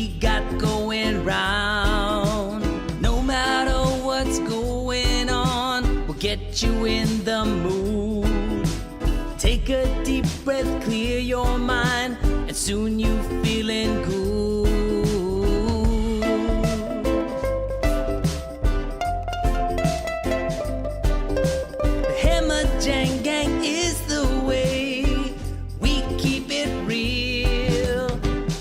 we got going round. No matter what's going on, we'll get you in the mood. Take a deep breath, clear your mind, and soon you feeling good. The Hammer Jang Gang is the way we keep it real.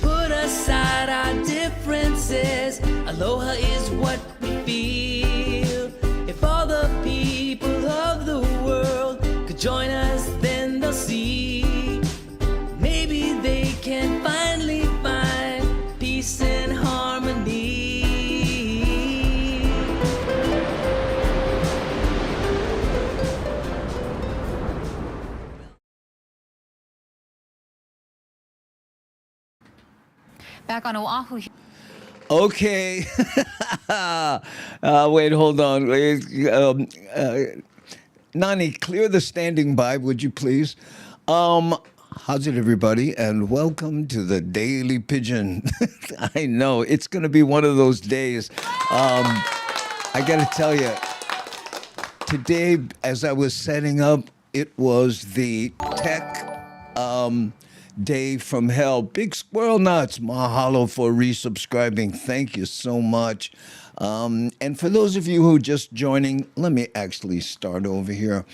Put aside our differences, aloha is what we feel. If all the people of the world could join us, then they'll see. Maybe they can finally find peace and harmony. Back on Oahu. Okay. Wait, hold on. Nani, clear the standing by, would you please? How's it, everybody? And welcome to the Daily Pidgin. I know, it's going to be one of those days. I got to tell you, today, as I was setting up, it was the tech day from hell. Big Squirrel Nuts, mahalo for resubscribing. Thank you so much. And for those of you who are just joining, let me actually start over here.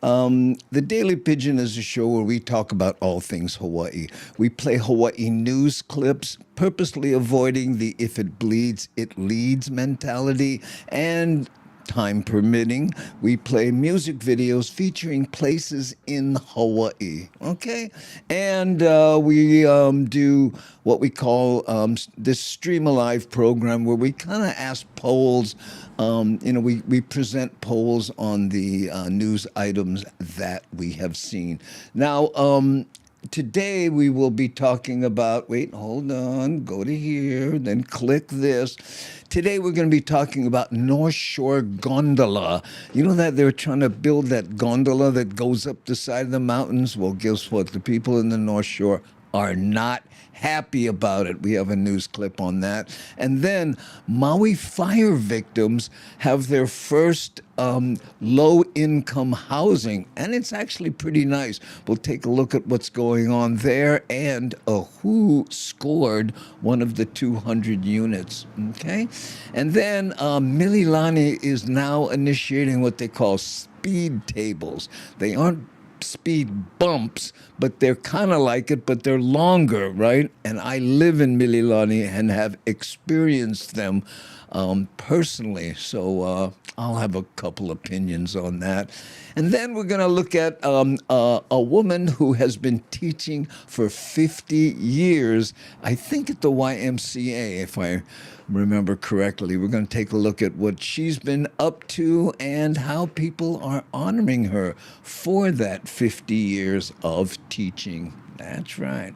The Daily Pidgin is a show where we talk about all things Hawaii. We play Hawaii news clips, purposely avoiding the if it bleeds, it leads mentality, and time permitting, we play music videos featuring places in Hawaii, okay? And we do what we call this Stream Alive program where we kind of ask polls. We present polls on the news items that we have seen. Now, today we will be talking about, wait, hold on, go to here, then click this. Today we're going to be talking about North Shore Gondola. You know that they're trying to build that gondola that goes up the side of the mountains? Well, guess what? The people in the North Shore are not happy about it. We have a news clip on that. And then Maui fire victims have their first low-income housing, and it's actually pretty nice. We'll take a look at what's going on there and who scored one of the 200 units, okay? And then Mililani is now initiating what they call speed tables. They aren't speed bumps, but they're kind of like it, but they're longer, right? And I live in Mililani and have experienced them personally, so I'll have a couple opinions on that. And then we're going to look at a woman who has been teaching for 50 years, I think at the YMCA, if I remember correctly. We're going to take a look at what she's been up to and how people are honoring her for that 50 years of teaching. That's right.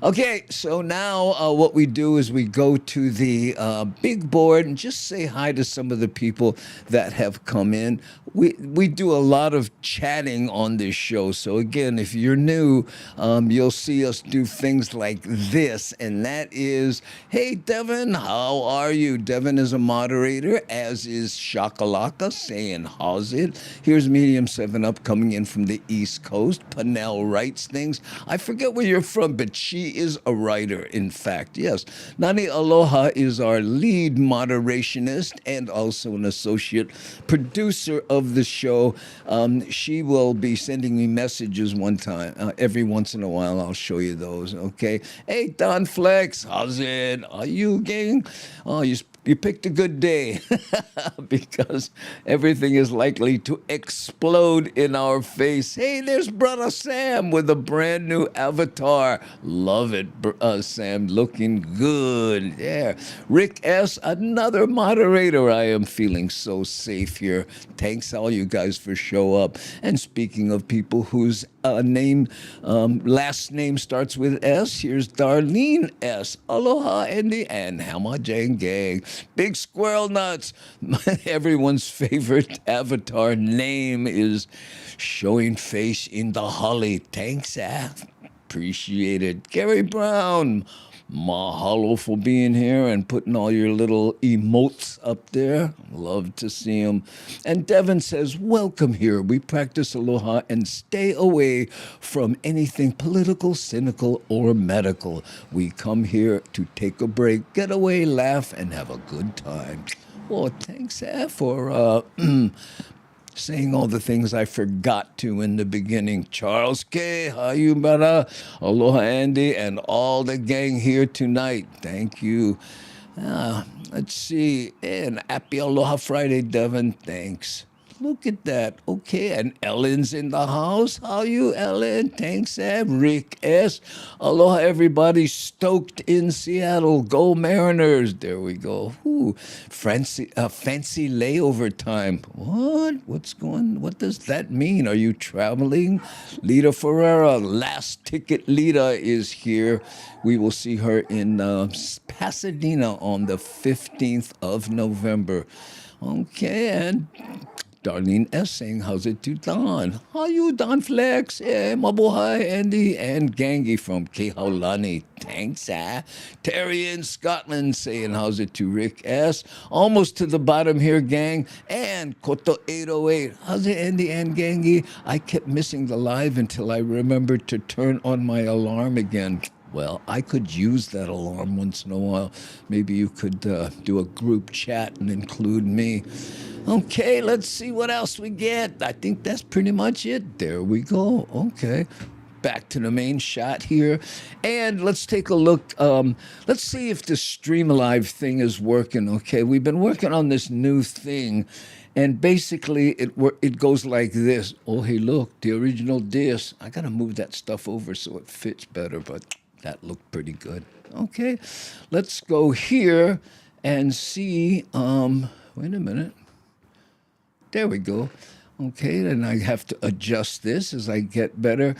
Okay, so now what we do is we go to the big board and just say hi to some of the people that have come in. We do a lot of chatting on this show. So again, if you're new, you'll see us do things like this, and that is, hey, Devin, how are you? Devin is a moderator, as is Shakalaka, saying, how's it? Here's Medium 7-Up coming in from the East Coast. Panel writes things. I forget where you're from, but she is a writer, in fact, yes. Nani Aloha is our lead moderationist and also an associate producer of the show. She will be sending me messages every once in a while. I'll show you those, okay? Hey, Don Flex, how's it? Are you gang? Oh, you picked a good day because everything is likely to explode in our face. Hey, there's Brother Sam with a brand new avatar. Love it, Sam, looking good. Yeah. Rick S., another moderator. I am feeling so safe here. Thanks all you guys for show up. And speaking of people whose last name starts with S, here's Darlene S. Aloha, Andy, and Hammer Jang Gang. Big Squirrel Nuts. Everyone's favorite avatar name is showing face in the holly. Thanks, appreciate it. Gary Brown. Mahalo for being here and putting all your little emotes up there. Love to see them. And Devin says, welcome here. We practice aloha and stay away from anything political, cynical, or medical. We come here to take a break, get away, laugh, and have a good time. Well, thanks, for saying all the things I forgot to in the beginning. Charles K., how you, brother? Aloha, Andy, and all the gang here tonight. Thank you. Let's see. And happy Aloha Friday, Devin. Thanks. Look at that. Okay, and Ellen's in the house. How you, Ellen? Thanks, Sam. Rick S. Aloha, everybody. Stoked in Seattle. Go Mariners. There we go. Ooh, fancy layover time. What? What does that mean? Are you traveling? Lita Ferreira, last ticket Lita is here. We will see her in Pasadena on the 15th of November. Okay, and Darlene S. saying, how's it to Don? How you, Don Flex? Mabuhay, Andy, and Gangi from Kehaulani. Thanks, Terry in Scotland saying, how's it to Rick S. Almost to the bottom here, gang. And Koto 808. How's it, Andy and Gangi? I kept missing the live until I remembered to turn on my alarm again. Well, I could use that alarm once in a while. Maybe you could do a group chat and include me. Okay, let's see what else we get. I think that's pretty much it. There we go. Okay. Back to the main shot here. And let's take a look. Let's see if the Stream Live thing is working. Okay, we've been working on this new thing. And basically, it goes like this. Oh, hey, look, the original disc. I got to move that stuff over so it fits better, but that looked pretty good. Okay, let's go here and see. Wait a minute. There we go. Okay, then I have to adjust this as I get better.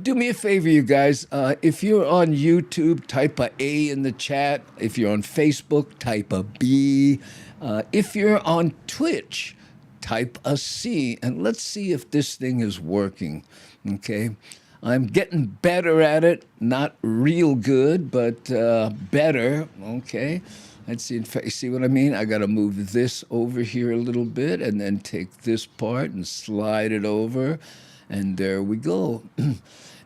Do me a favor, you guys. If you're on YouTube, type a A in the chat. If you're on Facebook, type a B. If you're on Twitch, type a C. And let's see if this thing is working. Okay. I'm getting better at it. Not real good, but better. Okay. Let's see what I mean? I got to move this over here a little bit and then take this part and slide it over. And there we go.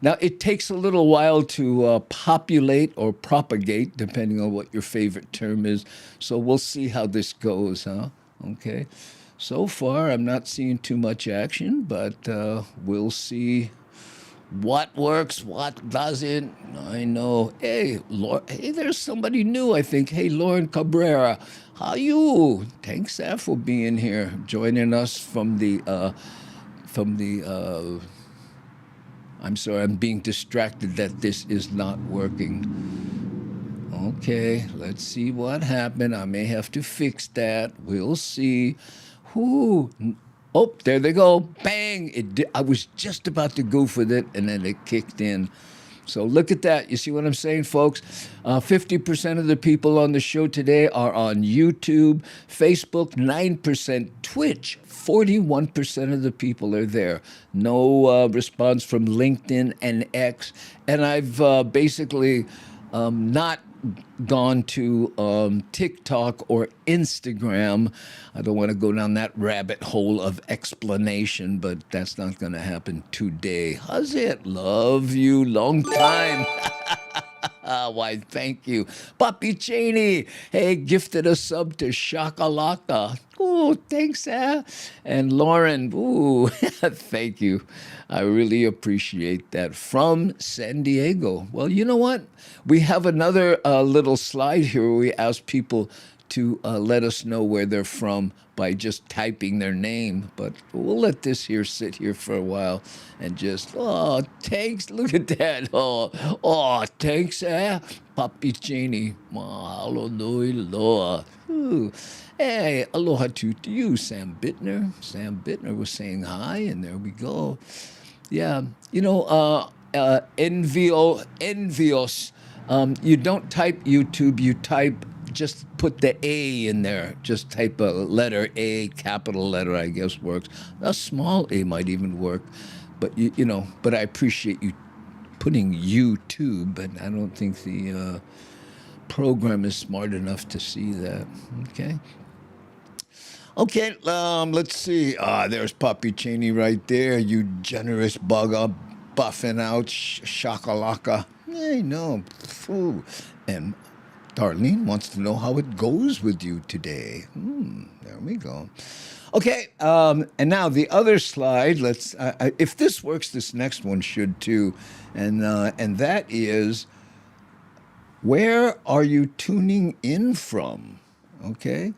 Now, it takes a little while to populate or propagate, depending on what your favorite term is. So we'll see how this goes, huh? Okay. So far, I'm not seeing too much action, but we'll see what works, what doesn't. I know. Hey, hey, there's somebody new, I think. Hey, Lauren Cabrera, how you? Thanks, for being here, joining us from the. I'm sorry, I'm being distracted that this is not working. Okay, let's see what happened. I may have to fix that. We'll see. Whoo. Oh, there they go. Bang! I was just about to goof with it, and then it kicked in. So look at that. You see what I'm saying, folks? 50% of the people on the show today are on YouTube, Facebook, 9%, Twitch, 41% of the people are there. No response from LinkedIn and X. And I've basically not gone to TikTok or Instagram. I don't want to go down that rabbit hole of explanation, but that's not going to happen today. How's it? Love you. Long time. Why, thank you. Papi Cheney, hey, gifted a sub to Shakalaka. Oh, thanks, And Lauren, ooh, thank you. I really appreciate that. From San Diego. Well, you know what? We have another little slide here where we ask people to let us know where they're from by just typing their name. But we'll let this here sit here for a while and just, oh, thanks. Look at that. Oh, thanks, Papi Cheney. Mahalo nui loa. Ooh. Hey, aloha to you, Sam Bittner. Sam Bittner was saying hi, and there we go. Yeah, you know, envious. You don't type YouTube, you type, just put the A in there. Just type a letter A, capital letter, I guess works. A small A might even work. But, you know, but I appreciate you putting YouTube, but I don't think the program is smart enough to see that. Okay. Okay, let's see. There's Poppy Cheney right there. You generous bugger, buffing out shakalaka. Hey, no. Phew. And Darlene wants to know how it goes with you today. There we go. Okay, and now the other slide. Let's. If this works, this next one should too, and that is, where are you tuning in from? Okay.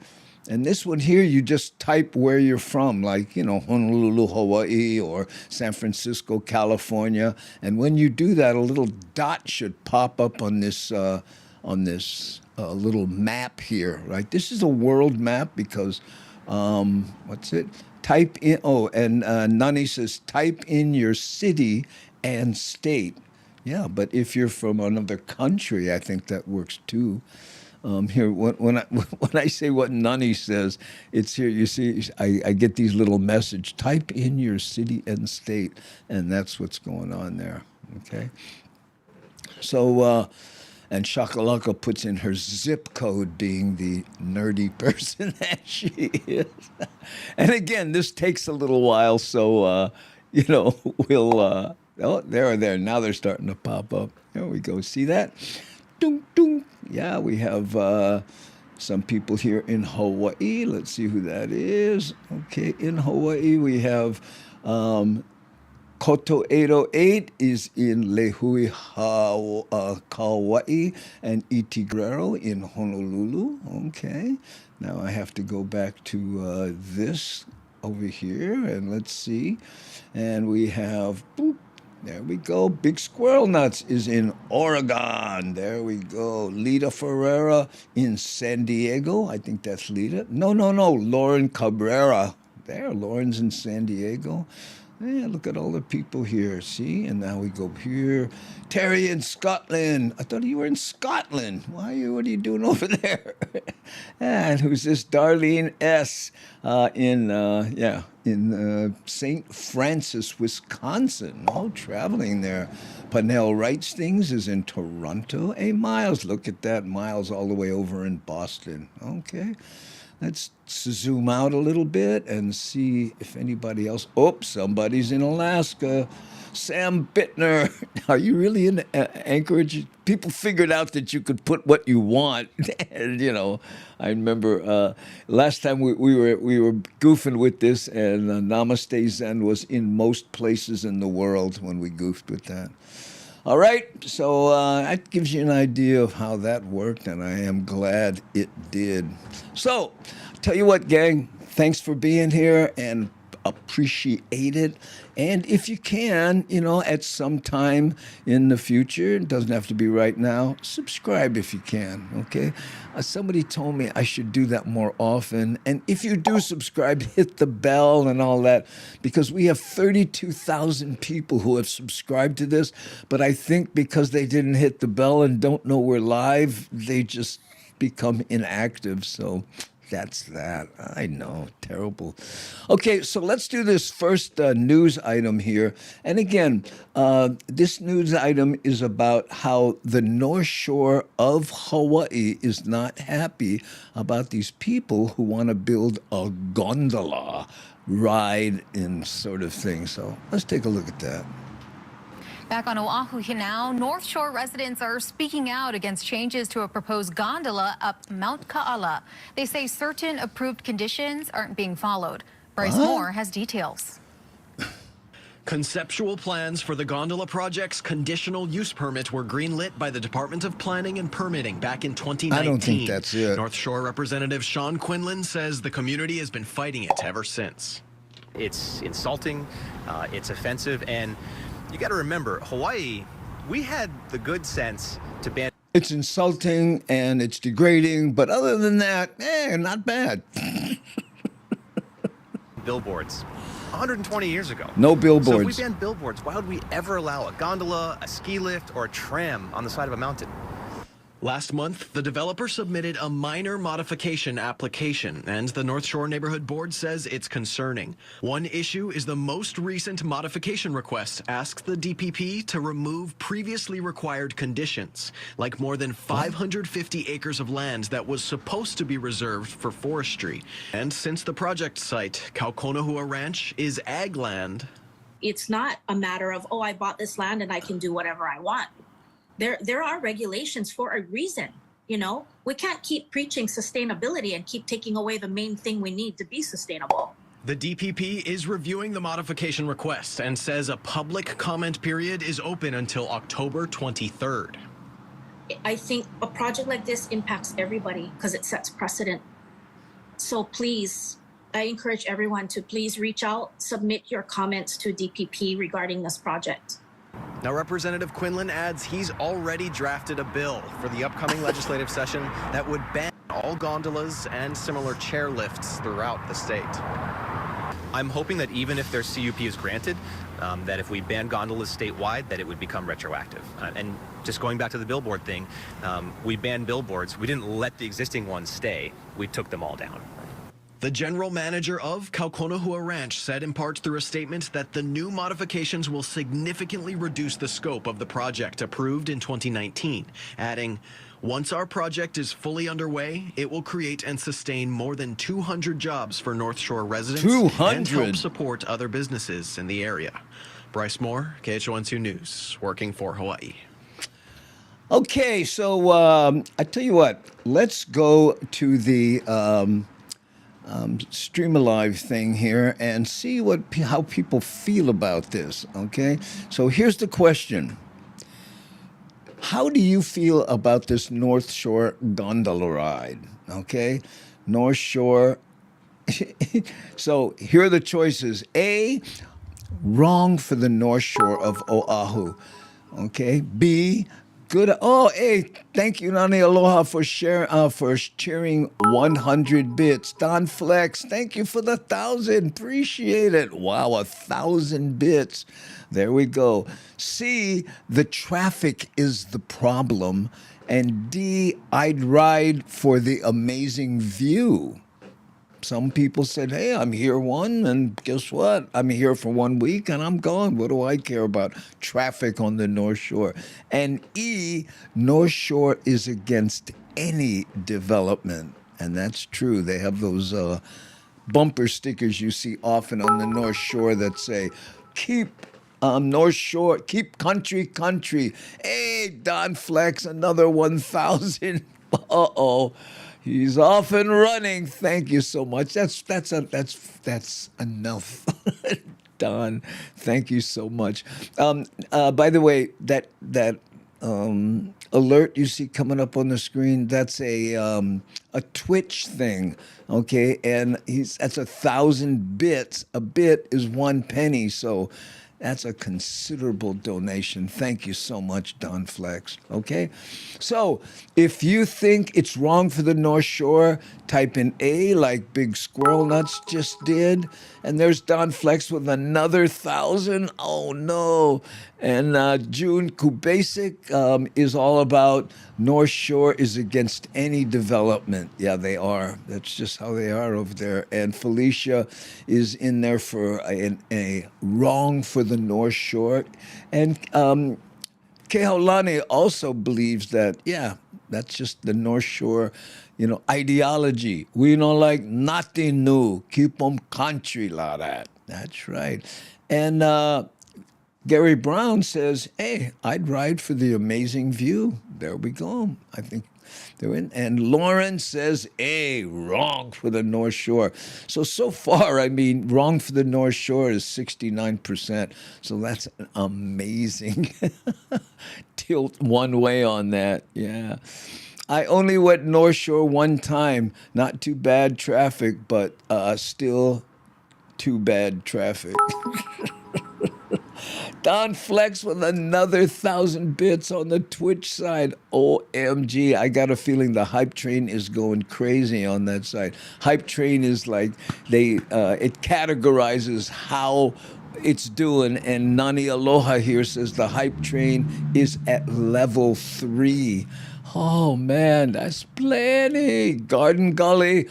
And this one here, you just type where you're from, like, Honolulu, Hawaii, or San Francisco, California. And when you do that, a little dot should pop up on this little map here, right? This is a world map because, what's it? Type in, and Nani says, type in your city and state. Yeah, but if you're from another country, I think that works too. Here, when I say what Nani says, it's here. You see, I get these little message. Type in your city and state, and that's what's going on there. Okay. So, and Shakalaka puts in her zip code, being the nerdy person that she is. And again, this takes a little while, so we'll. There. Now they're starting to pop up. There we go. See that? Ding, ding. Yeah, we have some people here in Hawaii. Let's see who that is. Okay, in Hawaii we have Koto 808 is in Lehui, Kauai, and Iti Guerrero in Honolulu. Okay, now I have to go back to this over here, and let's see. And we have... Boop, there we go. Big Squirrel Nuts is in Oregon. There we go. Lita Ferreira in San Diego. I think that's Lita. No. Lauren Cabrera. There, Lauren's in San Diego. Yeah, look at all the people here. See? And now we go here. Terry in Scotland. I thought you were in Scotland. What are you doing over there? And who's this? Darlene S. in St. Francis, Wisconsin. Oh, traveling there. Panel Writes Things is in Toronto. Hey, Miles, look at that. Miles all the way over in Boston. Okay. Let's zoom out a little bit and see if anybody else. Oh, somebody's in Alaska. Sam Bittner. Are you really in Anchorage? People figured out that you could put what you want. And, I remember last time we were goofing with this, and Namaste Zen was in most places in the world when we goofed with that. All right, so that gives you an idea of how that worked, and I am glad it did. So, tell you what, gang, thanks for being here, and appreciate it. And if you can, at some time in the future, it doesn't have to be right now, subscribe if you can, okay? Somebody told me I should do that more often. And if you do subscribe, hit the bell and all that, because we have 32,000 people who have subscribed to this. But I think because they didn't hit the bell and don't know we're live, they just become inactive. So that's that. I know, terrible. Okay, so let's do this first news item here. And again, this news item is about how the North Shore of Hawaii is not happy about these people who want to build a gondola ride and sort of thing. So let's take a look at that. Back on Oahu now, North Shore residents are speaking out against changes to a proposed gondola up Mount Ka'ala. They say certain approved conditions aren't being followed. Bryce Moore has details. Conceptual plans for the gondola project's conditional use permit were greenlit by the Department of Planning and Permitting back in 2019. I don't think that's it. North Shore Representative Sean Quinlan says the community has been fighting it ever since. It's insulting, it's offensive, and you got to remember, Hawaii, we had the good sense to ban. It's insulting and it's degrading, but other than that, not bad. Billboards 120 years ago. No billboards. So if we banned billboards, why would we ever allow a gondola, a ski lift, or a tram on the side of a mountain? Last month, the developer submitted a minor modification application, and the North Shore Neighborhood Board says it's concerning. One issue is the most recent modification request asks the DPP to remove previously required conditions, like more than 550 acres of land that was supposed to be reserved for forestry. And since the project site, Kaukonahua Ranch, is ag land, it's not a matter of, oh, I bought this land and I can do whatever I want. There are regulations for a reason. You know, we can't keep preaching sustainability and keep taking away the main thing we need to be sustainable. the DPP is reviewing the modification request and says a public comment period is open until October 23rd. I think a project like this impacts everybody because it sets precedent. So please, I encourage everyone to please reach out, submit your comments to DPP regarding this project. Now, Representative Quinlan adds he's already drafted a bill for the upcoming legislative session that would ban all gondolas and similar chairlifts throughout the state. I'm hoping that even if their CUP is granted, that if we ban gondolas statewide, that it would become retroactive. And just going back to the billboard thing, we banned billboards. We didn't let the existing ones stay. We took them all down. The general manager of Kaukonahua Ranch said in part through a statement that the new modifications will significantly reduce the scope of the project approved in 2019, adding, "Once our project is fully underway, it will create and sustain more than 200 jobs for North Shore residents and 200? help support other businesses in the area." Bryce Moore, KHON2 News, working for Hawaii. Okay, so I tell you what, let's go to the Stream Alive thing here and see how people feel about this. Okay, so here's the question: how do you feel about this North Shore gondola ride? Okay, North Shore. So here are the choices: A, wrong for the North Shore of Oahu. Okay, B, good. Oh, hey, thank you, Nani Aloha, for sharing 100 bits. Don Flex, thank you for the 1,000. Appreciate it. Wow, 1,000 bits. There we go. C, the traffic is the problem. And D, I'd ride for the amazing view. Some people said, hey, I'm here and guess what? I'm here for 1 week and I'm gone. What do I care about traffic on the North Shore? And E, North Shore is against any development. And that's true. They have those bumper stickers you see often on the North Shore that say, keep North Shore, keep country. Hey, Don Flex, another 1,000. Uh-oh. He's off and running. Thank you so much. That's enough. Don, thank you so much. By the way, that alert you see coming up on the screen, that's a Twitch thing, okay? And that's 1,000 bits. A bit is 1 penny, so that's a considerable donation. Thank you so much, Don Flex. Okay? So, if you think it's wrong for the North Shore, type in A like Big Squirrel Nuts just did. And there's Don Flex with another 1,000. Oh, no. And June Kubasic is all about North Shore is against any development. Yeah, they are. That's just how they are over there. And Felicia is in there for a wrong for the North Shore. And Kehaulani also believes that, yeah, that's just the North Shore, ideology. We don't like nothing new. Keep them country like that. That's right. And Gary Brown says, hey, I'd ride for the amazing view. There we go. I think they're in. And Lauren says, hey, wrong for the North Shore. So far, wrong for the North Shore is 69%. So that's an amazing tilt one way on that. Yeah. I only went North Shore one time. Not too bad traffic, but still too bad traffic. Don Flex with another 1,000 bits on the Twitch side. OMG, I got a feeling the hype train is going crazy on that side. Hype train is like, it categorizes how it's doing, and Nani Aloha here says the hype train is at level 3. Oh man, that's plenty. Garden Gully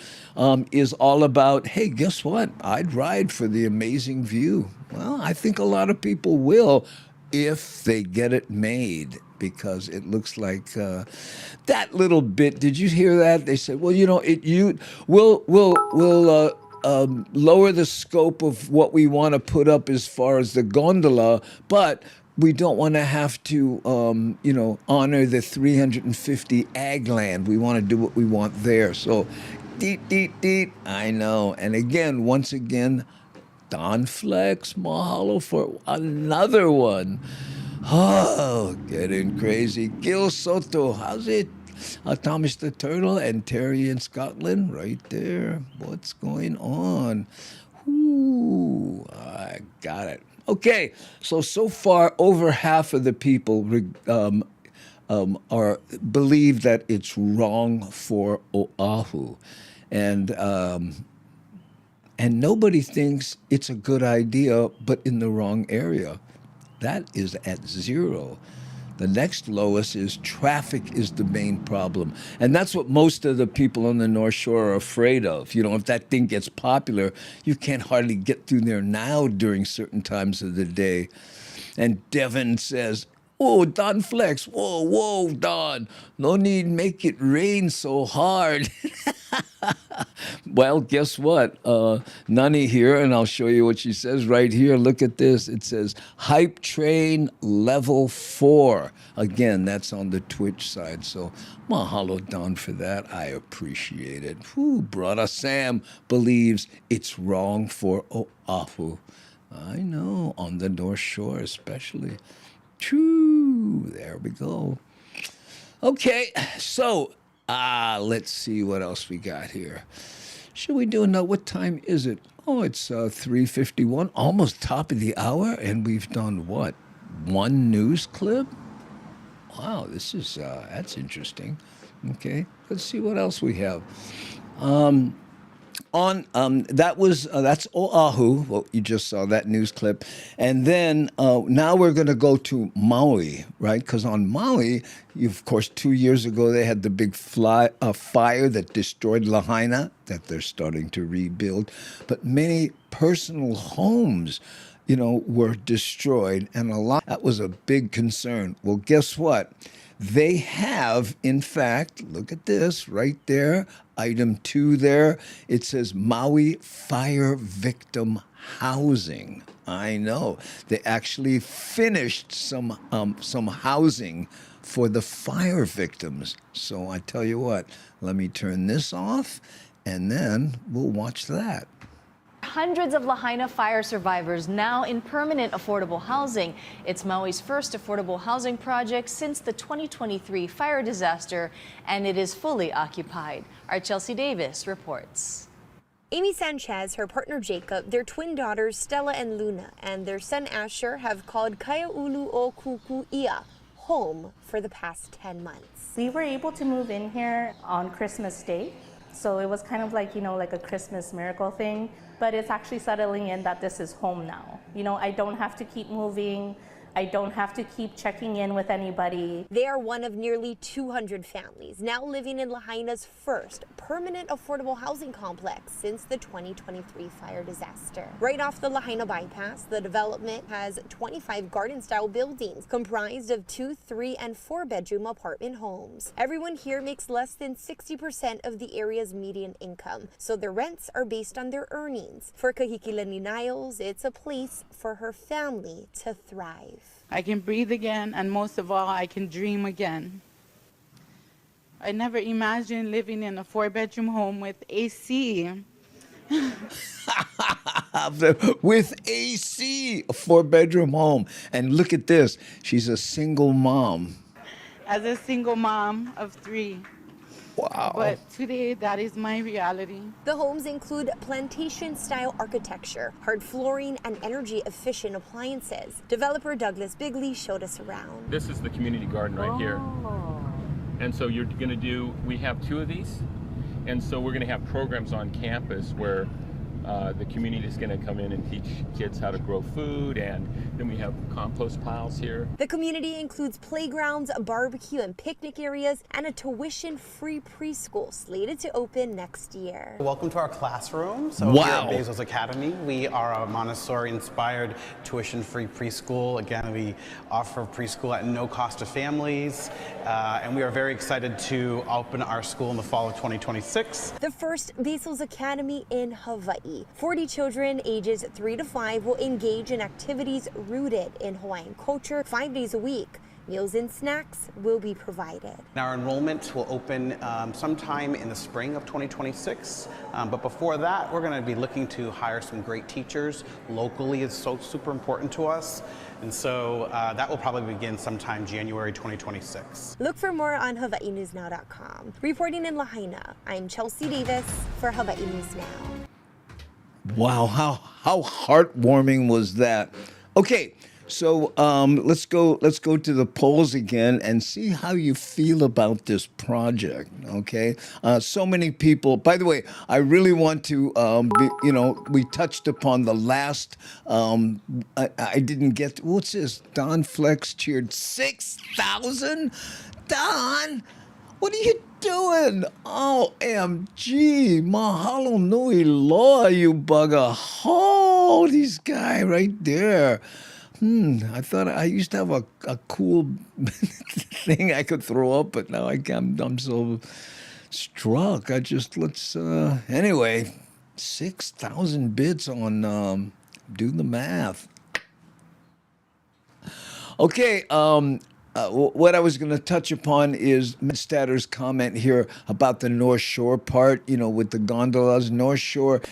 is all about, hey, guess what? I'd ride for the amazing view. Well, I think a lot of people will if they get it made, because it looks like that little bit. Did you hear that? They said, well, we'll lower the scope of what we want to put up as far as the gondola, but we don't want to have to, honor the 350 ag land. We want to do what we want there. So, deet. I know. And again, once again, Don Flex, mahalo for another one. Oh, getting crazy. Gil Soto, how's it? Thomas the Turtle and Terry in Scotland, right there. What's going on? Ooh, I got it. Okay, so far, over half of the people believe that it's wrong for Oahu, and nobody thinks it's a good idea, but in the wrong area. That is at 0. The next lowest is traffic is the main problem. And that's what most of the people on the North Shore are afraid of. You know, if that thing gets popular, you can't hardly get through there now during certain times of the day. And Devin says, oh, Don Flex, whoa, Don, no need make it rain so hard. Well, guess what? Nani here, and I'll show you what she says right here. Look at this. It says, Hype Train Level 4. Again, that's on the Twitch side, so mahalo, Don, for that. I appreciate it. Whew, Brother Sam believes it's wrong for Oahu. I know, on the North Shore especially. True, there we go. Okay, so let's see what else we got here. Should we do another? What time is it? Oh, it's 3:51, almost top of the hour, and we've done what? One news clip? Wow, this is that's interesting. Okay, let's see what else we have. That's Oahu. Well, you just saw that news clip, and then now we're going to go to Maui, right? Because on Maui, of course, 2 years ago they had the big fire that destroyed Lahaina that they're starting to rebuild, but many personal homes, were destroyed, and that was a big concern. Well, guess what? They have, in fact, look at this right there, item 2 there. It says Maui Fire Victim Housing. I know. They actually finished some housing for the fire victims. So I tell you what, let me turn this off, and then we'll watch that. Hundreds of Lahaina fire survivors now in permanent affordable housing. It's Maui's first affordable housing project since the 2023 fire disaster, and it is fully occupied. Our Chelsea Davis reports. Amy Sanchez, her partner Jacob, their twin daughters Stella and Luna, and their son Asher have called Kaiaulu o Kuku'ia home for the past 10 months. We were able to move in here on Christmas Day, so it was kind of like, like a Christmas miracle thing. But it's actually settling in that this is home now. I don't have to keep moving. I don't have to keep checking in with anybody. They are one of nearly 200 families now living in Lahaina's first permanent affordable housing complex since the 2023 fire disaster. Right off the Lahaina bypass, the development has 25 garden-style buildings comprised of 2, 3, and 4-bedroom apartment homes. Everyone here makes less than 60% of the area's median income, so their rents are based on their earnings. For Kahikilani Niles, it's a place for her family to thrive. I can breathe again, and most of all, I can dream again. I never imagined living in a 4-bedroom home with AC. With AC, a 4-bedroom home. And look at this, she's a single mom. As a single mom of 3. Wow. But today, that is my reality. The homes include plantation-style architecture, hard flooring, and energy-efficient appliances. Developer Douglas Bigley showed us around. This is the community garden right here. And so you're going to we have 2 of these, and so we're going to have programs on campus where The community is going to come in and teach kids how to grow food, and then we have compost piles here. The community includes playgrounds, barbecue and picnic areas, and a tuition-free preschool slated to open next year. Welcome to our classroom. So Wow. here at Bezos Academy, we are a Montessori-inspired tuition-free preschool. Again, we offer preschool at no cost to families, and we are very excited to open our school in the fall of 2026. The first Bezos Academy in Hawaii. 40 children ages 3 to 5 will engage in activities rooted in Hawaiian culture 5 days a week. Meals and snacks will be provided. Our enrollment will open sometime in the spring of 2026, but before that, we're going to be looking to hire some great teachers. Locally is so super important to us, and so that will probably begin sometime January 2026. Look for more on HawaiiNewsNow.com. Reporting in Lahaina, I'm Chelsea Davis for Hawaii News Now. Wow, how heartwarming was that? Okay, so let's go to the polls again and see how you feel about this project. Okay, so many people. By the way, I really want to. We touched upon the last. I didn't get. What's this? Don Flex cheered 6,000. Don, what are you doing? OMG, mahalo nui loa, you bugger. Oh, this guy right there. I thought I used to have a cool thing I could throw up, but now I'm so struck. Anyway, 6,000 bits on, do the math. Okay, what I was going to touch upon is Matt Statter's comment here about the North Shore part, with the gondolas. North Shore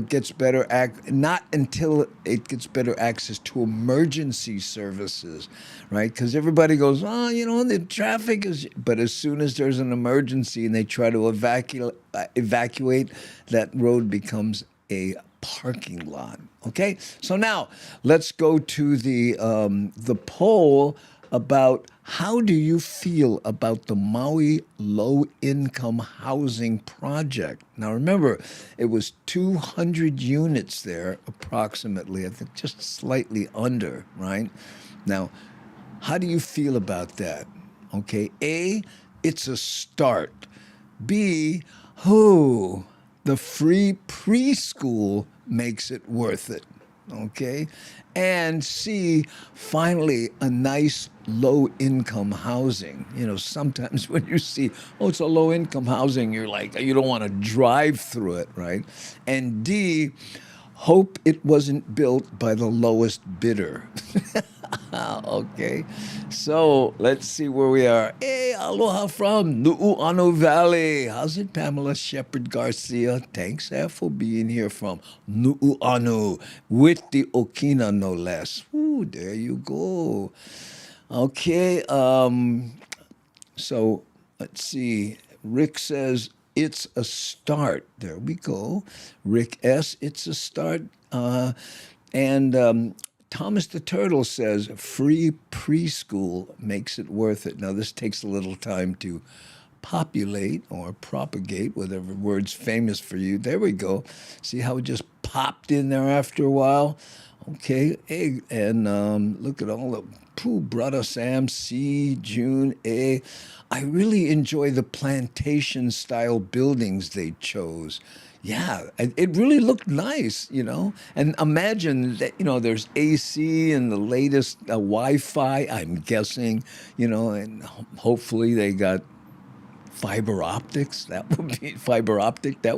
gets better, not until it gets better access to emergency services, right? Because everybody goes, the traffic is, but as soon as there's an emergency and they try to evacuate, that road becomes a parking lot. Okay, so now let's go to the poll about how do you feel about the Maui low-income housing project. Now remember, it was 200 units there approximately, I think just slightly under, right? Now, how do you feel about that? Okay, A, it's a start. B, the free preschool makes it worth it. Okay, and C, finally, a nice low-income housing. Sometimes when you see, it's a low-income housing, you're like, you don't want to drive through it, right? And D, hope it wasn't built by the lowest bidder. Okay, so let's see where we are. Hey, aloha from Nu'uanu Valley. How's it, Pamela Shepherd Garcia? Thanks for being here from Nu'uanu with the Okina, no less. Ooh, there you go. Okay, so let's see. Rick says it's a start. There we go. Rick S., it's a start. And Thomas the Turtle says, free preschool makes it worth it. Now, this takes a little time to populate or propagate, whatever word's famous for you. There we go. See how it just popped in there after a while? Okay, A, and look at all the Brother Sam, C, June, A. I really enjoy the plantation-style buildings they chose. Yeah, it really looked nice, And imagine that, there's AC and the latest Wi-Fi, I'm guessing, and hopefully they got fiber optics. That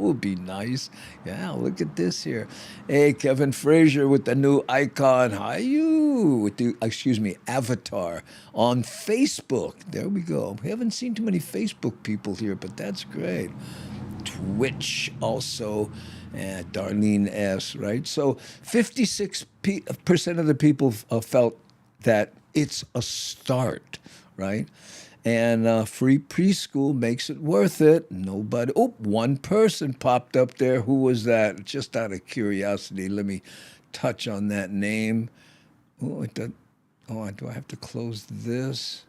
would be nice. Yeah, look at this here. Hey, Kevin Frazier with the new icon. Hi, you with the avatar on Facebook. There we go. We haven't seen too many Facebook people here, but that's great. Twitch also, Darlene S., right? So 56% of the people felt that it's a start, right? And free preschool makes it worth it. Nobody. One person popped up there. Who was that? Just out of curiosity, let me touch on that name. Do I have to close this?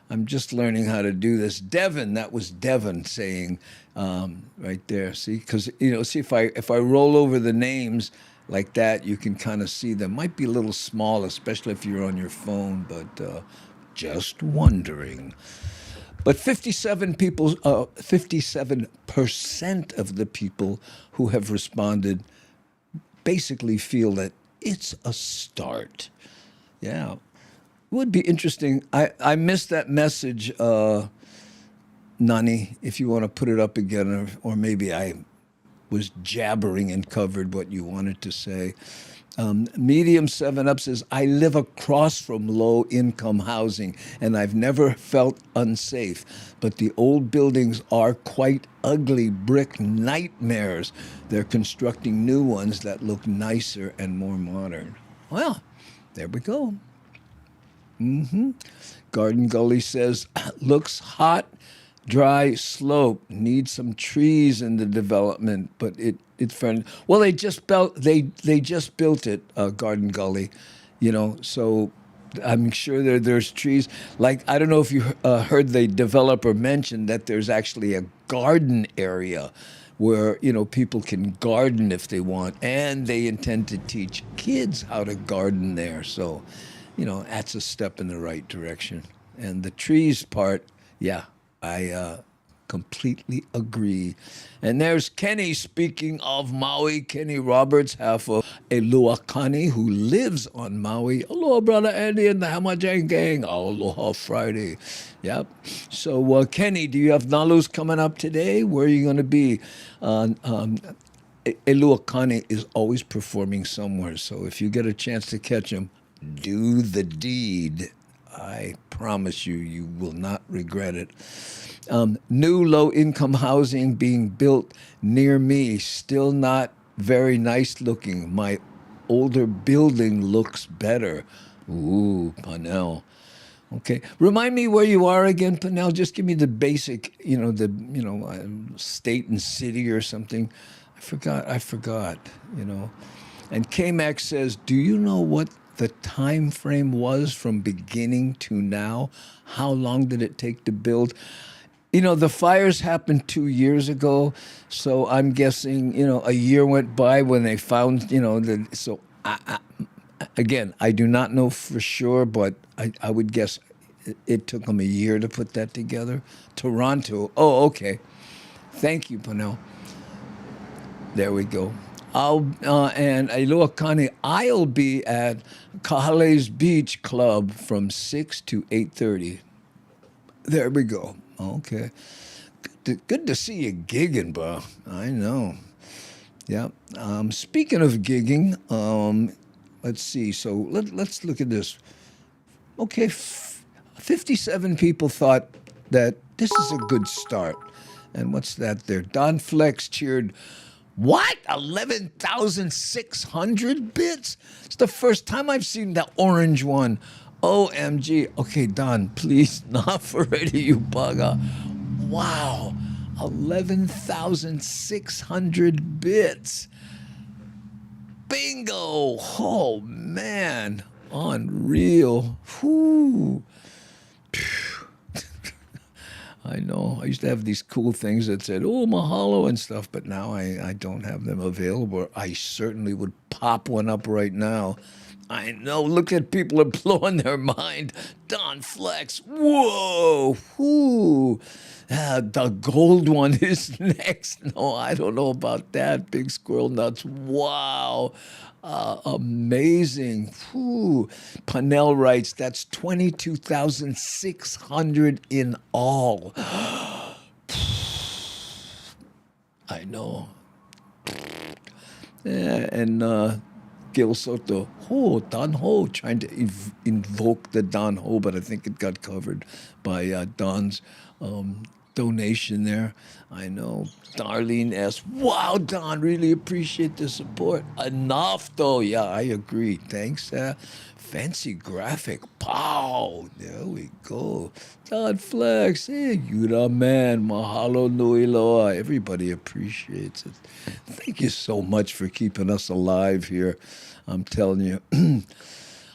I'm just learning how to do this. Devin, that was Devin saying right there. See, because see if I roll over the names like that, you can kind of see them. Might be a little small, especially if you're on your phone, but just wondering. But 57% of the people who have responded basically feel that it's a start. Yeah. It would be interesting. I missed that message, Nani, if you want to put it up again, or maybe I was jabbering and covered what you wanted to say. Medium 7-Up says, I live across from low-income housing, and I've never felt unsafe. But the old buildings are quite ugly brick nightmares. They're constructing new ones that look nicer and more modern. Well, there we go. Garden Gully says, looks hot, dry slope, needs some trees in the development, but it's friendly. Well, they just built it, Garden Gully, so I'm sure there's trees. Like, I don't know if you heard the developer mention that there's actually a garden area where people can garden if they want, and they intend to teach kids how to garden there. So, that's a step in the right direction. And the trees part, yeah, I completely agree. And there's Kenny, speaking of Maui, Kenny Roberts, half of Eluakani, who lives on Maui. Aloha, brother Andy and the Hamajang gang. Aloha Friday. Yep. So, Kenny, do you have Nalus coming up today? Where are you going to be? Eluakani is always performing somewhere. So if you get a chance to catch him, do the deed. I promise you, you will not regret it. New low-income housing being built near me, still not very nice looking. My older building looks better. Ooh, Panel. Okay, remind me where you are again, Panel. Just give me the basic, state and city or something. I forgot. And K-Max says, do you know what the time frame was from beginning to now? How long did it take to build? The fires happened 2 years ago, so I'm guessing, a year went by when they found, so again, I do not know for sure, but I would guess it took them a year to put that together. Toronto, oh, okay. Thank you, Panel. There we go. And Iloakani, I'll be at Kahale's Beach Club from 6 to 8:30. There we go. Okay. Good to see you gigging, bro. I know. Yeah. Speaking of gigging, let's see. So let's look at this. Okay. 57 people thought that this is a good start. And what's that there? Don Flex cheered, what? 11,600 bits? It's the first time I've seen the orange one. OMG. Okay, Don, please, not for ready, you bugger. Wow. 11,600 bits. Bingo. Oh, man. Unreal. Whew. I know. I used to have these cool things that said, oh, mahalo and stuff, but now I don't have them available. I certainly would pop one up right now. I know. Look at people are blowing their mind. Don Flex. Whoa. Whoo. The gold one is next. No, I don't know about that. Big Squirrel Nuts. Wow. Amazing. Whew. Panel writes, that's 22,600 in all. I know. Yeah, and Gil Soto, Don Ho, trying to invoke the Don Ho, but I think it got covered by Don's donation there. I know. Darlene S. Wow, Don, really appreciate the support. Enough, though. Yeah, I agree. Thanks. Fancy graphic. Pow. There we go. Don Flex. Hey, you the man. Mahalo nui loa. Everybody appreciates it. Thank you so much for keeping us alive here. I'm telling you.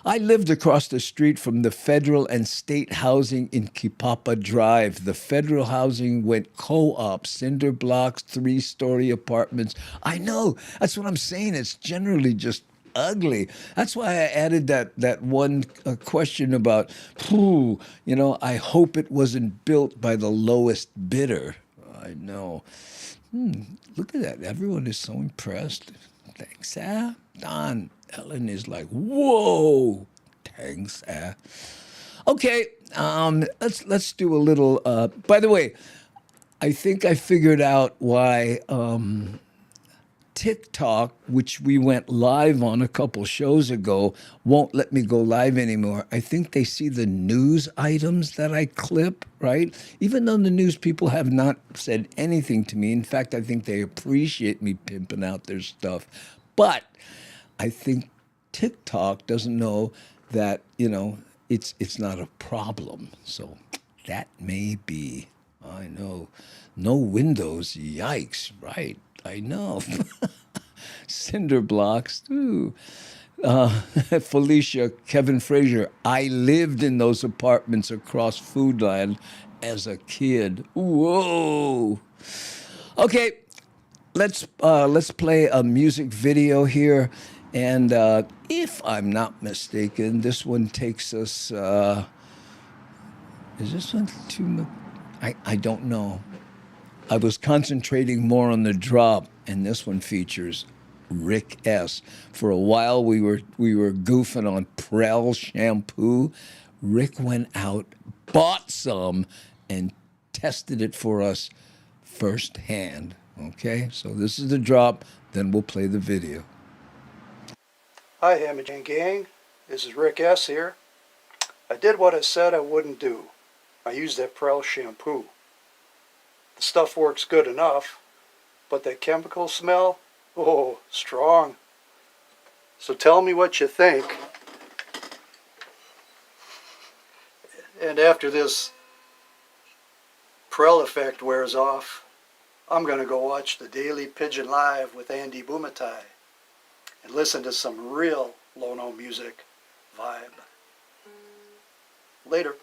I lived across the street from the federal and state housing in Kipapa Drive. The federal housing went co-op, cinder blocks, 3-story apartments. I know. That's what I'm saying. It's generally just ugly. That's why I added that one question about, I hope it wasn't built by the lowest bidder. I know. Look at that. Everyone is so impressed. Thanks, Don. Ellen is like, whoa. Thanks, Okay, let's do a little. By the way, I think I figured out why TikTok, which we went live on a couple shows ago, won't let me go live anymore. I think they see the news items that I clip, right? Even though the news people have not said anything to me. In fact, I think they appreciate me pimping out their stuff. But I think TikTok doesn't know that, it's not a problem. So that may be, I know. No windows, yikes, right? I know. Cinder blocks, too. Felicia, Kevin Frazier, I lived in those apartments across Foodland as a kid. Whoa. Okay, let's play a music video here. And if I'm not mistaken, this one takes us, is this one too much? I don't know. I was concentrating more on the drop, and this one features Rick S. For a while, we were goofing on Prel shampoo. Rick went out, bought some, and tested it for us firsthand. Okay, so this is the drop. Then we'll play the video. Hi, Hammer Gang. This is Rick S. here. I did what I said I wouldn't do. I used that Prel shampoo. The stuff works good enough, but that chemical smell, oh, strong. So tell me what you think. And after this Prel effect wears off, I'm going to go watch the Daily Pidgin Live with Andy Bumatai and listen to some real Lono music vibe. Later.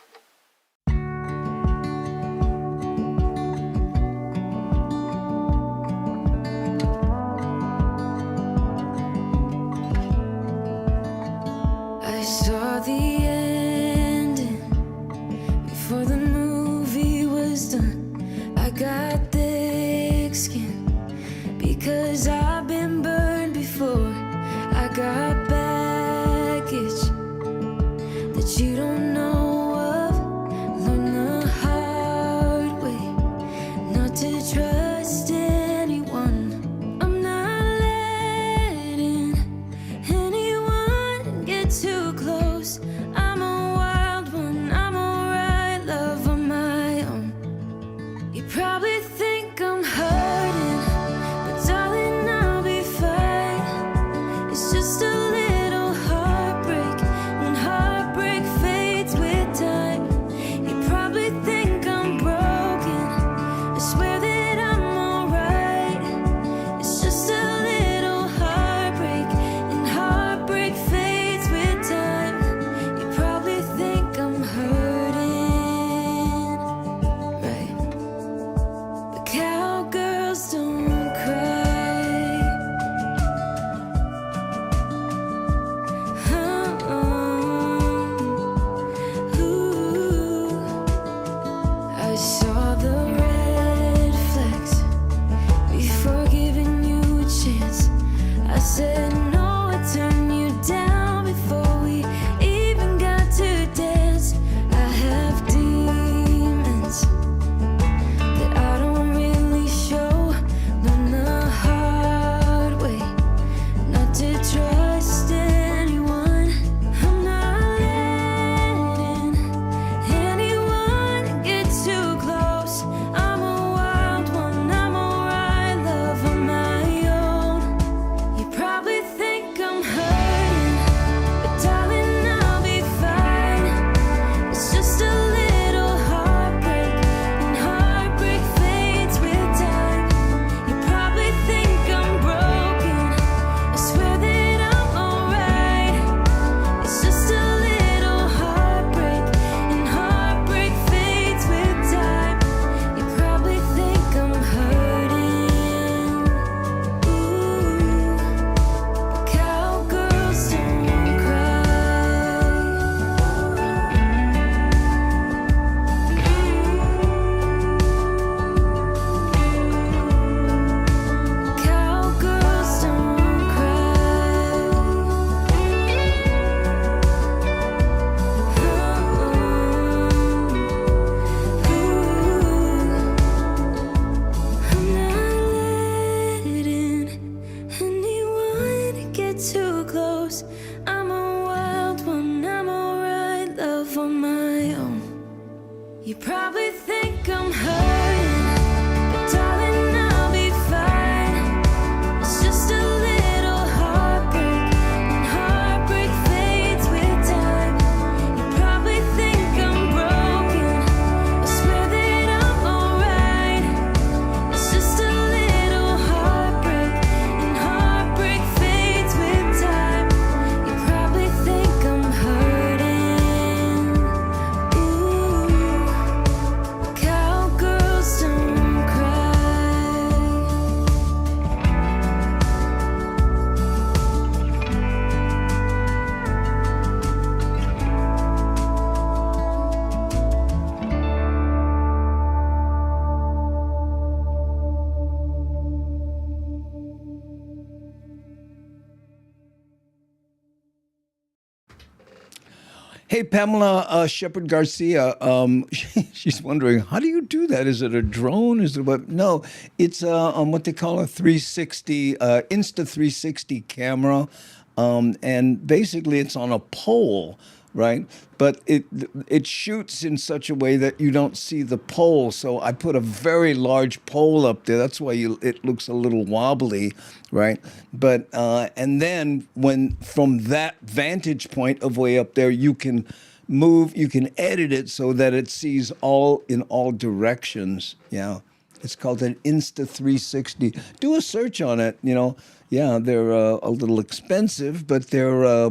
I saw the ending before the movie was done. I got thick skin because I've been burned before. I got baggage that you don't know Hey, Pamela Shepard Garcia, she's wondering, how do you do that? Is it a drone? Is it what? No, it's on what they call a 360, Insta 360 camera. And basically it's on a pole, right? But it shoots in such a way that you don't see the pole. So I put a very large pole up there. That's why it looks a little wobbly, right? But and then when from that vantage point of way up there, you can move, you can edit it so that it sees all in all directions. Yeah. It's called an Insta 360. Do a search on it. Yeah, they're a little expensive, but they're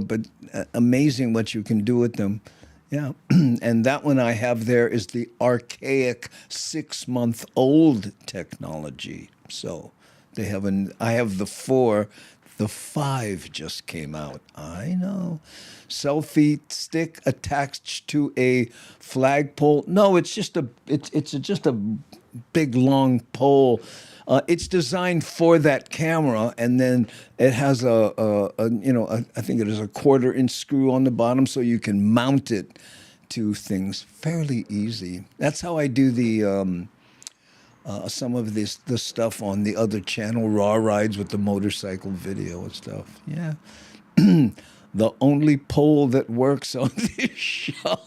amazing what you can do with them. Yeah, and that one I have there is the archaic 6-month-old technology. So they have I have the 4. The 5 just came out. I know. Selfie stick attached to a flagpole. No, it's just just a big long pole. It's designed for that camera, and then it has I think it is a 1/4-inch screw on the bottom, so you can mount it to things fairly easy. That's how I do the some of the stuff on the other channel, Raw Rides with the motorcycle video and stuff. Yeah. The only pole that works on this show.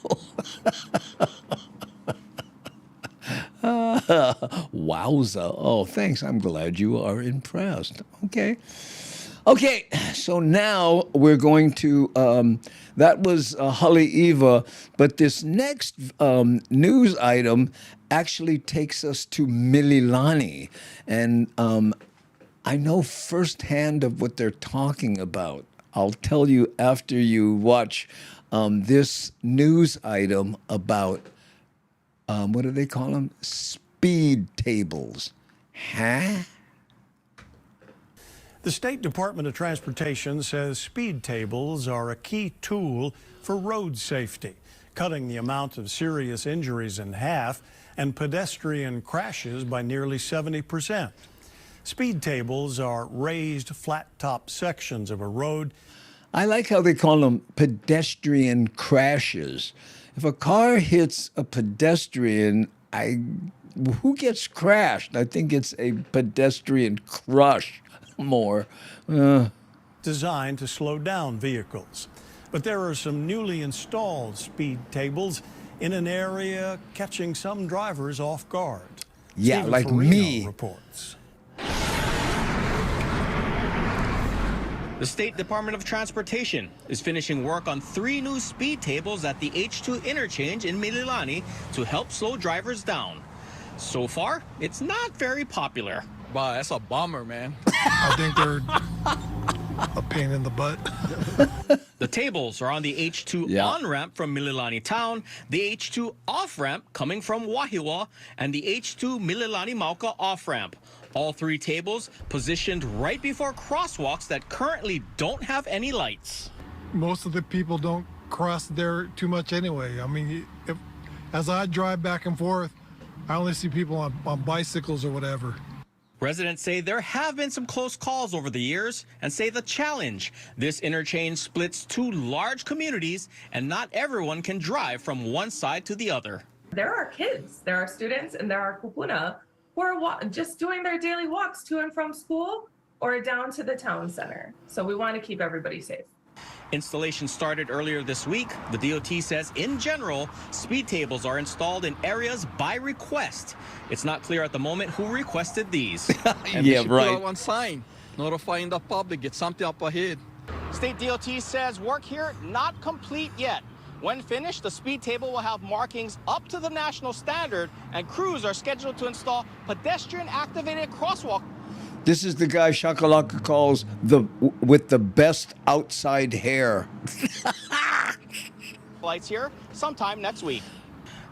Wowza. Oh, thanks. I'm glad you are impressed. Okay. Okay, so now we're going to, that was Holly Eva, but this next news item actually takes us to Mililani. And I know firsthand of what they're talking about. I'll tell you after you watch this news item about, what do they call them? Speed tables. Huh? The State Department of Transportation says speed tables are a key tool for road safety, cutting the amount of serious injuries in half and pedestrian crashes by nearly 70%. Speed tables are raised flat-top sections of a road. I like how they call them pedestrian crashes. If a car hits a pedestrian, who gets crashed? I think it's a pedestrian crush more. Designed to slow down vehicles. But there are some newly installed speed tables in an area catching some drivers off guard. Yeah, Stephen like Farino me. reports. The State Department of Transportation is finishing work on 3 new speed tables at the H2 interchange in Mililani to help slow drivers down. So far, it's not very popular. Wow, that's a bummer, man. I think they're a pain in the butt. The tables are on the H2 on-ramp from Mililani Town, the H2 off-ramp coming from Wahiwa, and the H2 Mililani-Mauka off-ramp. All 3 tables positioned right before crosswalks that currently don't have any lights. Most of the people don't cross there too much anyway. I mean, as I drive back and forth, I only see people on bicycles or whatever. Residents say there have been some close calls over the years and say the challenge. This interchange splits 2 large communities and not everyone can drive from one side to the other. There are kids, there are students, and there are kupuna who are just doing their daily walks to and from school or down to the town center. So we want to keep everybody safe. Installation started earlier this week. The DOT says, in general, speed tables are installed in areas by request. It's not clear at the moment who requested these. And yeah, put out one sign notifying the public, get something up ahead. State DOT says work here not complete yet. When finished, the speed table will have markings up to the national standard, and crews are scheduled to install pedestrian-activated crosswalk. This is the guy Shakalaka calls with the best outside hair. Lights here sometime next week.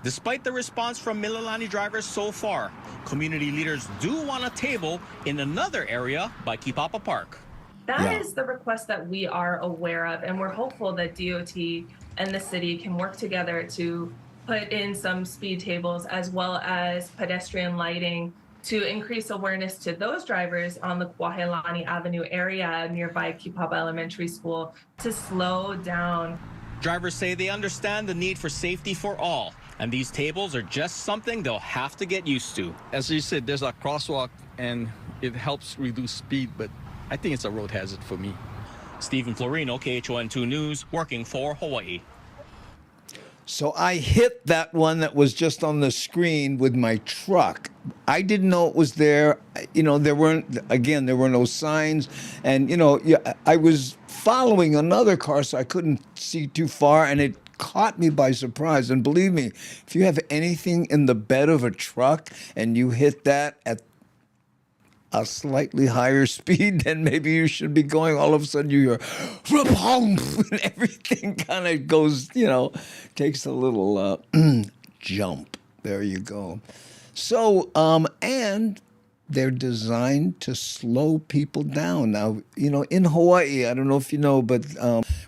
Despite the response from Mililani drivers so far, community leaders do want a table in another area by Kipapa Park. That is the request that we are aware of, and we're hopeful that DOT and the city can work together to put in some speed tables as well as pedestrian lighting to increase awareness to those drivers on the Kwahilani Avenue area nearby Kipapa Elementary School to slow down. Drivers say they understand the need for safety for all, and these tables are just something they'll have to get used to. As you said, there's a crosswalk and it helps reduce speed, but I think it's a road hazard for me. Stephen Florino, KHON2 News, working for Hawaii. So I hit that one that was just on the screen with my truck. I didn't know it was there. You know, there were no signs. And, you know, I was following another car, so I couldn't see too far, and it caught me by surprise. And believe me, if you have anything in the bed of a truck and you hit that at a slightly higher speed than maybe you should be going, all of a sudden you hear, and everything kind of goes, you know, takes a little jump. There you go. So, and they're designed to slow people down. Now, you know, in Hawaii, I don't know if you know, but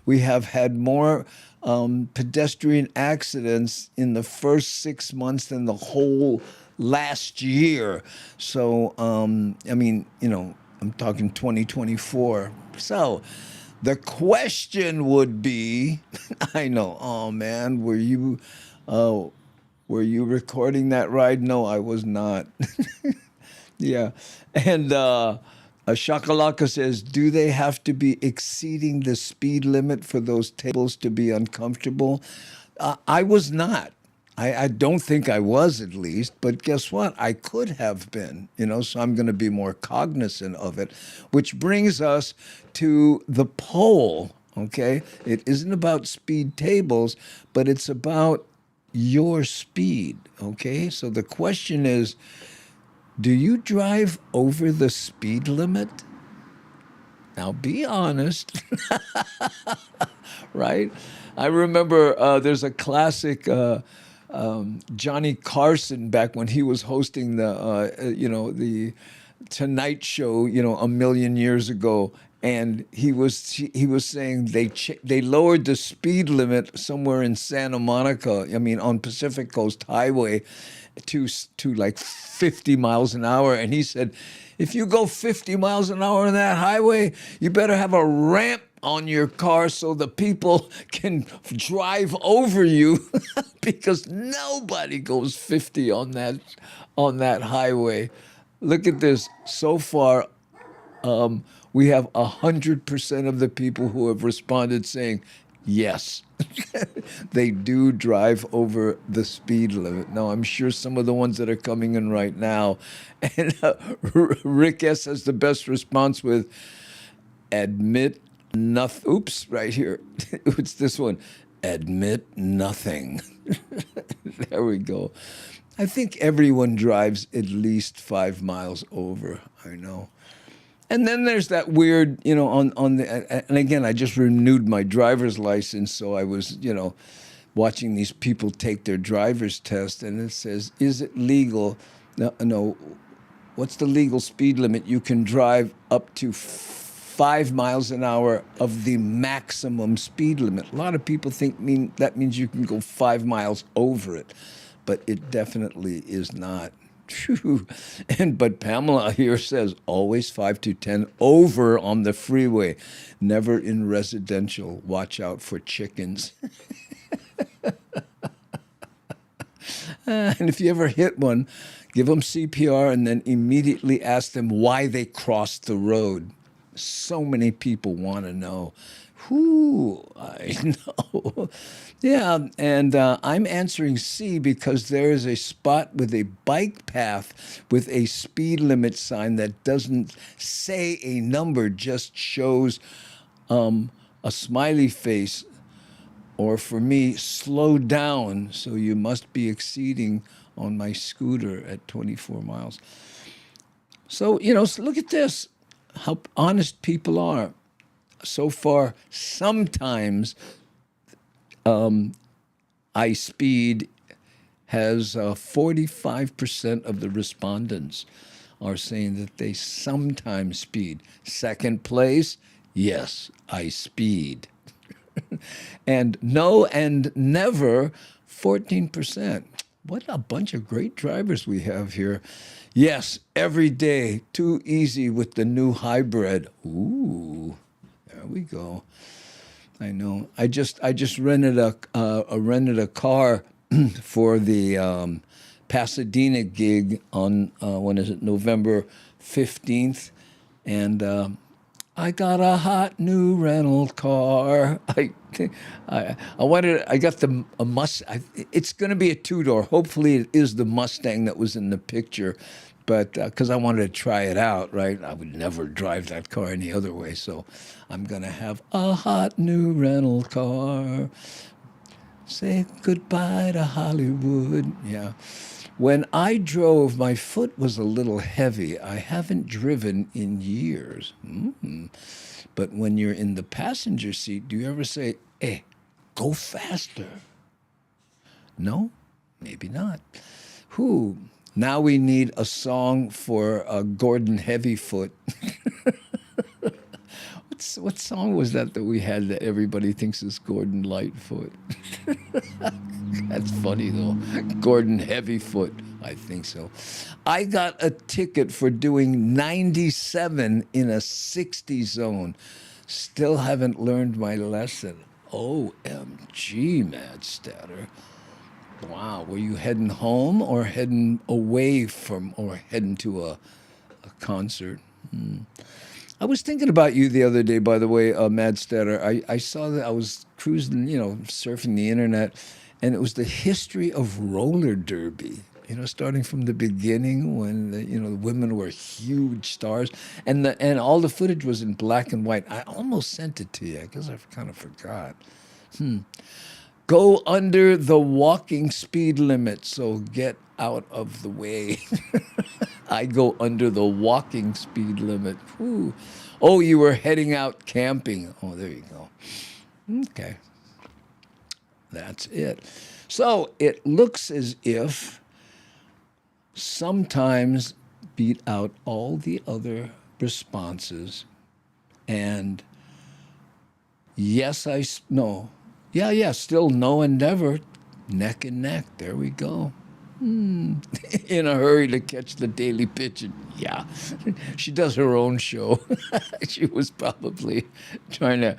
we have had more pedestrian accidents in the first 6 months than the whole last year. So, I mean, you know, I'm talking 2024. So the question would be, I know, oh man, were you recording that ride? No, I was not. Yeah. And Shakalaka says, do they have to be exceeding the speed limit for those tables to be uncomfortable? I was not. I don't think I was, at least, but guess what? I could have been, you know, so I'm going to be more cognizant of it, which brings us to the poll, okay? It isn't about speed tables, but it's about your speed, okay? So the question is, do you drive over the speed limit? Now, be honest, right? I remember there's a classic Johnny Carson back when he was hosting the Tonight Show, you know, a million years ago, and he was saying they lowered the speed limit somewhere in Santa Monica. I mean, on Pacific Coast Highway, to like 50 miles an hour, and he said, if you go 50 miles an hour on that highway, you better have a ramp on your car so the people can drive over you because nobody goes 50 on that highway. Look at this. So far, we have 100% of the people who have responded saying, yes, they do drive over the speed limit. Now, I'm sure some of the ones that are coming in right now, and Rick S. has the best response with, admit nothing. Oops, right here. It's this one. Admit nothing. There we go. I think everyone drives at least 5 miles over. I know. And then there's that weird, you know, on the, and again, I just renewed my driver's license, so I was, you know, watching these people take their driver's test, and it says, is it legal? No, what's the legal speed limit? You can drive up to 5 miles an hour of the maximum speed limit. A lot of people think that means you can go 5 miles over it, but it definitely is not. But Pamela here says always 5 to 10 over on the freeway, never in residential. Watch out for chickens. And if you ever hit one, give them CPR and then immediately ask them why they crossed the road. So many people want to know. I know. Yeah, and I'm answering C because there is a spot with a bike path with a speed limit sign that doesn't say a number, just shows a smiley face, or for me, slow down, so you must be exceeding on my scooter at 24 miles. So, you know, look at this, how honest people are. So far, sometimes iSpeed has 45% of the respondents are saying that they sometimes speed. Second place, yes, iSpeed. And no and never, 14%. What a bunch of great drivers we have here. Yes, every day, too easy with the new hybrid. Ooh. There we go. I know. I just rented a car for the Pasadena gig on when is it, November 15th, and I got a hot new rental car. I got a it's going to be a two-door. Hopefully, it is the Mustang that was in the picture, but because I wanted to try it out, right? I would never drive that car any other way, so I'm going to have a hot new rental car. Say goodbye to Hollywood. Yeah. When I drove, my foot was a little heavy. I haven't driven in years. But when you're in the passenger seat, do you ever say, hey, go faster? No? Maybe not. Who? Now we need a song for Gordon Heavyfoot. What song was that we had that everybody thinks is Gordon Lightfoot? That's funny, though. Gordon Heavyfoot, I think so. I got a ticket for doing 97 in a 60 zone. Still haven't learned my lesson. OMG, Mad Statter. Wow, were you heading home or heading away from, or heading to a concert? I was thinking about you the other day, by the way, Mad Statter. I saw that I was cruising, surfing the internet, and it was the history of roller derby. Starting from the beginning when the women were huge stars, and all the footage was in black and white. I almost sent it to you. I guess I kind of forgot. Go under the walking speed limit, so get out of the way. I go under the walking speed limit. Whew. Oh, you were heading out camping. Oh, there you go. Okay. That's it. So it looks as if sometimes beat out all the other responses. And yes, still no and never. Neck and neck. There we go. In a hurry to catch the Daily Pidgin. Yeah, she does her own show. She was probably trying to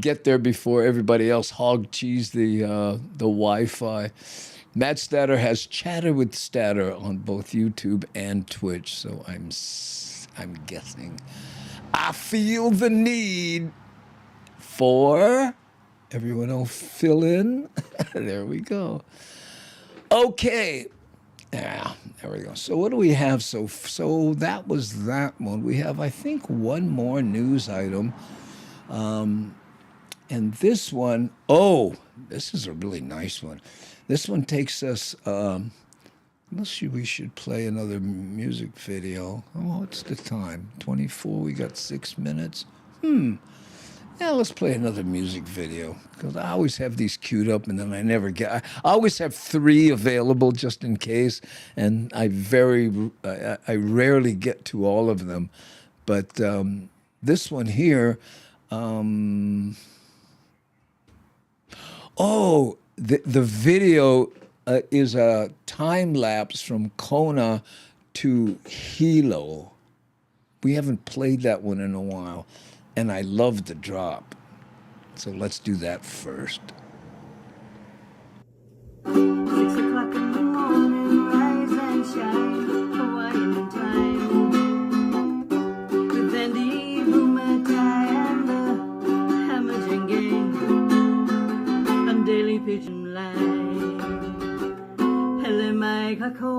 get there before everybody else hog cheesed the Wi-Fi. Matt Statter has Chatter with Statter on both YouTube and Twitch, so I'm guessing. I feel the need for everyone will fill in. There we go. Okay. Yeah, there we go. So what do we have? So that was that one. We have, I think, one more news item. And this one, this is a really nice one. This one takes us, we should play another music video. Oh, what's the time? 24, we got 6 minutes. Yeah, let's play another music video, because I always have these queued up and then I never get. I always have 3 available just in case, and I rarely get to all of them. But this one here, the video is a time lapse from Kona to Hilo. We haven't played that one in a while. And I love the drop. So let's do that first. 6 o'clock in the morning, rise and shine, Hawaiian time. With Andy, Bumatai, and the Hammerjang gang on Daily Pidgin Line. Hele mai kako.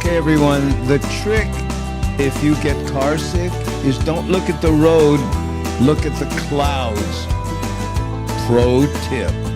Okay, everyone, the trick if you get car sick is don't look at the road, look at the clouds. Pro tip.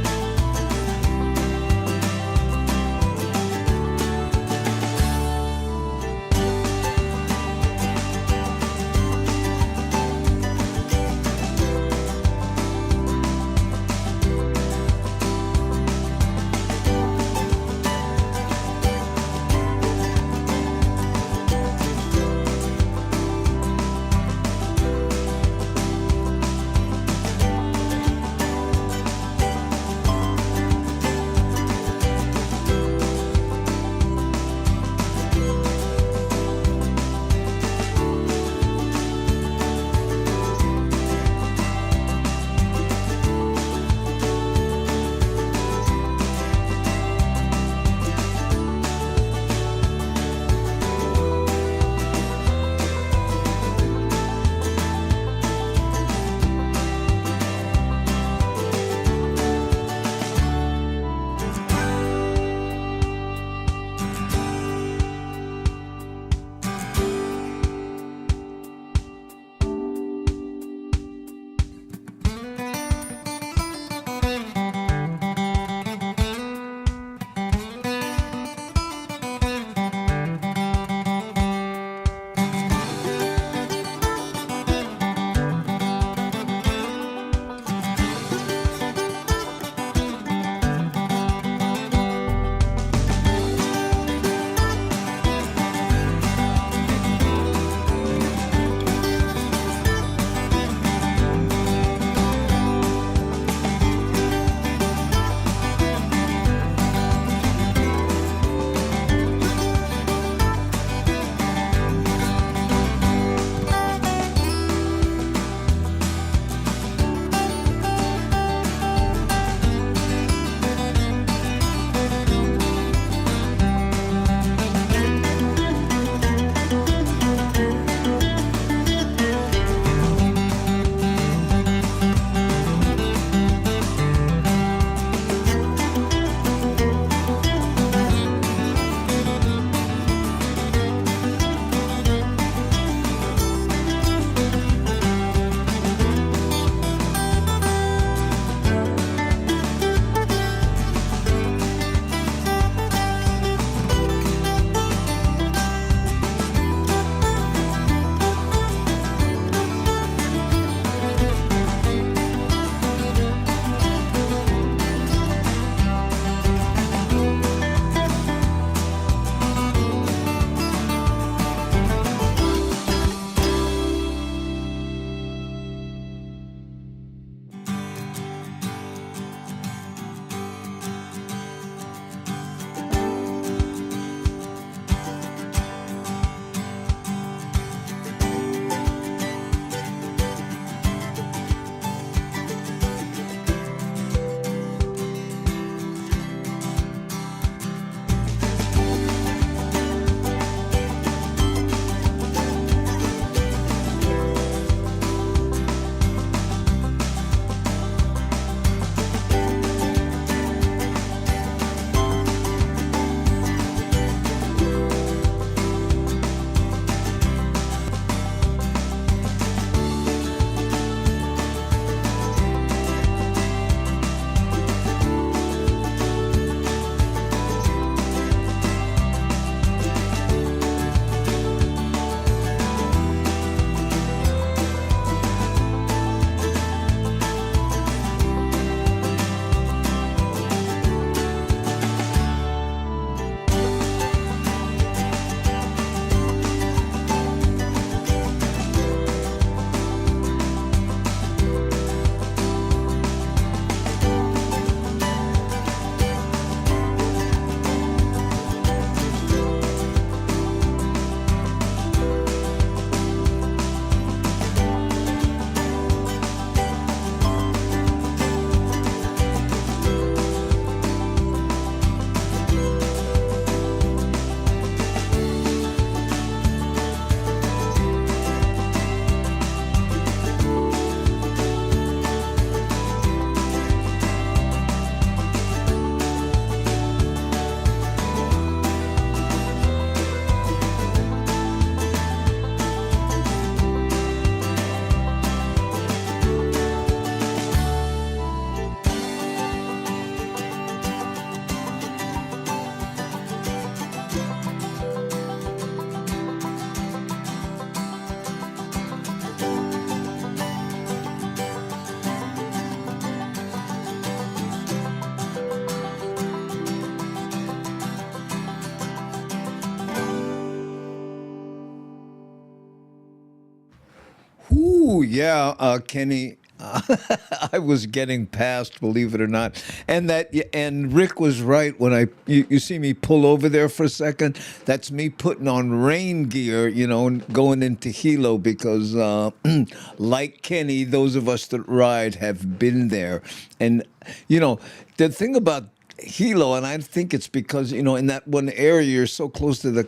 Ooh, yeah, Kenny. I was getting past, believe it or not, and Rick was right when you see me pull over there for a second. That's me putting on rain gear, and going into Hilo because, like Kenny, those of us that ride have been there, and the thing about Hilo, and I think it's because in that one area you're so close to the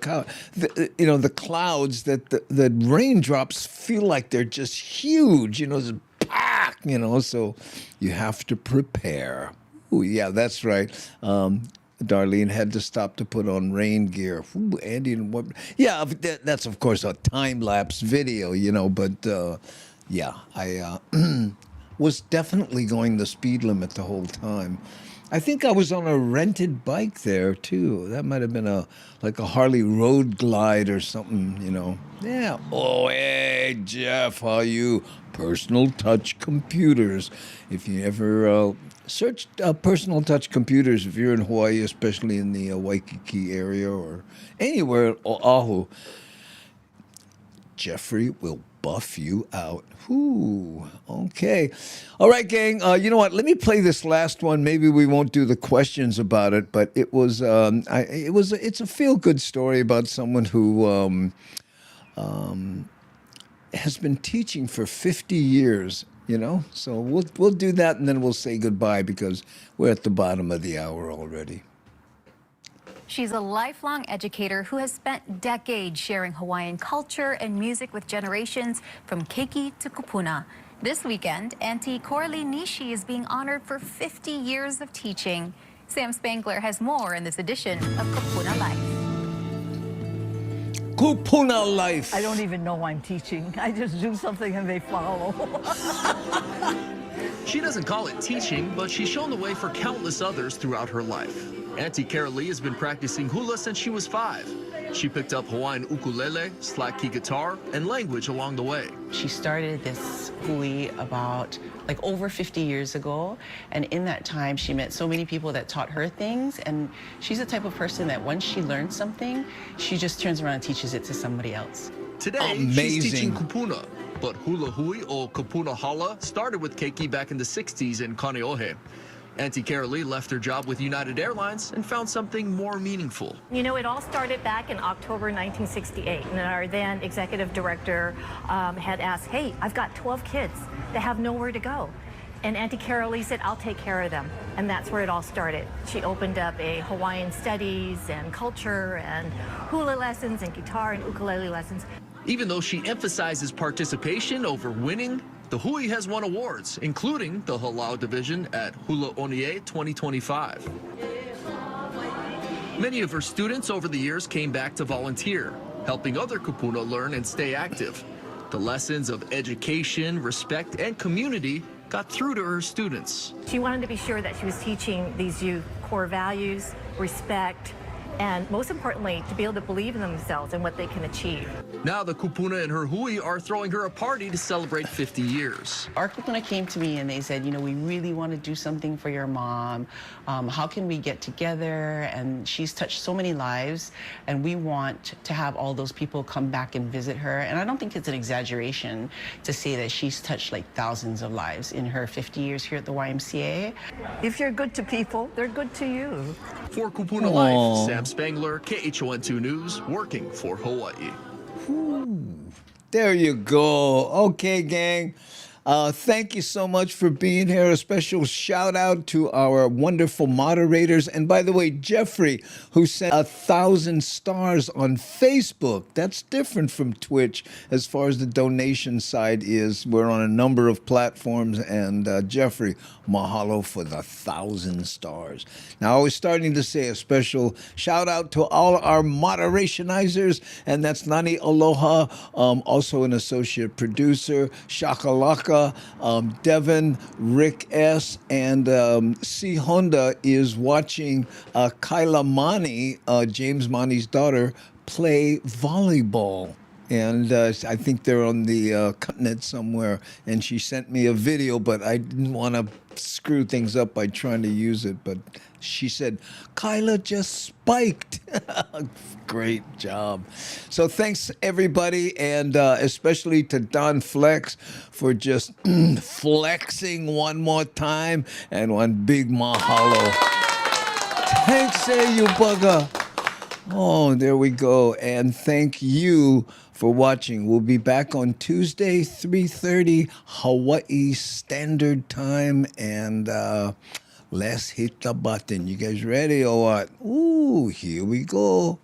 the clouds that the raindrops feel like they're just huge. It's packed. So you have to prepare. Oh yeah, that's right. Darlene had to stop to put on rain gear. Ooh, Andy and what? Yeah, that's of course a time lapse video. But yeah, I was definitely going the speed limit the whole time. I think I was on a rented bike there too. That might have been like a Harley Road Glide or something, Yeah. Oh, hey, Jeff, how you? Personal Touch Computers. If you ever search Personal Touch Computers, if you're in Hawaii, especially in the Waikiki area or anywhere in Oahu, Jeffrey will buff you out. Ooh, okay. All right, gang. You know what? Let me play this last one. Maybe we won't do the questions about it, but it's a feel-good story about someone who has been teaching for 50 years. So we'll do that, and then we'll say goodbye because we're at the bottom of the hour already. She's a lifelong educator who has spent decades sharing Hawaiian culture and music with generations from keiki to kupuna. This weekend, Auntie Coralie Nishi is being honored for 50 years of teaching. Sam Spangler has more in this edition of Kupuna Life. Kupuna Life. I don't even know I'm teaching. I just do something and they follow. She doesn't call it teaching, but she's shown the way for countless others throughout her life. Auntie Carolee has been practicing hula since she was 5. She picked up Hawaiian ukulele, slack key guitar, and language along the way. She started this hui about over 50 years ago, and in that time she met so many people that taught her things, and she's the type of person that once she learns something, she just turns around and teaches it to somebody else. Today, she's teaching kupuna, but hula hui or kupuna hala started with keiki back in the 60s in Kaneohe. Auntie Carolee left her job with United Airlines and found something more meaningful. It all started back in October 1968, and our then executive director had asked, hey, I've got 12 kids that have nowhere to go. And Auntie Carolee said, I'll take care of them. And that's where it all started. She opened up a Hawaiian studies and culture and hula lessons and guitar and ukulele lessons. Even though she emphasizes participation over winning, the hui has won awards, including the Halau Division at Hula Onie 2025. Many of her students over the years came back to volunteer, helping other kupuna learn and stay active. The lessons of education, respect, and community got through to her students. She wanted to be sure that she was teaching these youth core values, respect, and most importantly, to be able to believe in themselves and what they can achieve. Now the kupuna and her hui are throwing her a party to celebrate 50 years. Our kupuna came to me and they said, we really want to do something for your mom. How can we get together? And she's touched so many lives, and we want to have all those people come back and visit her. And I don't think it's an exaggeration to say that she's touched thousands of lives in her 50 years here at the YMCA. If you're good to people, they're good to you. For Kupuna Life, Sam Spangler, KHON2 News, working for Hawaii. There you go. Okay, gang. Thank you so much for being here. A special shout out to our wonderful moderators. And by the way, Jeffrey, who sent 1,000 stars on Facebook. That's different from Twitch as far as the donation side is. We're on a number of platforms. And Jeffrey, mahalo for the 1,000 stars. Now, I was starting to say a special shout out to all our moderationizers. And that's Nani Aloha, also an associate producer, Shakalaka. Devin, Rick S., and C. Honda is watching Kyla Mani, James Mani's daughter, play volleyball and I think they're on the continent somewhere. And she sent me a video, but I didn't want to screw things up by trying to use it. But she said, Kyla just spiked. Great job. So thanks, everybody, and especially to Don Flex for just flexing one more time, and one big mahalo. Thanks, you bugger. Oh, there we go. And thank you for watching. We'll be back on Tuesday, 3:30 Hawaii Standard Time. And let's hit the button. You guys ready or what? Ooh, here we go.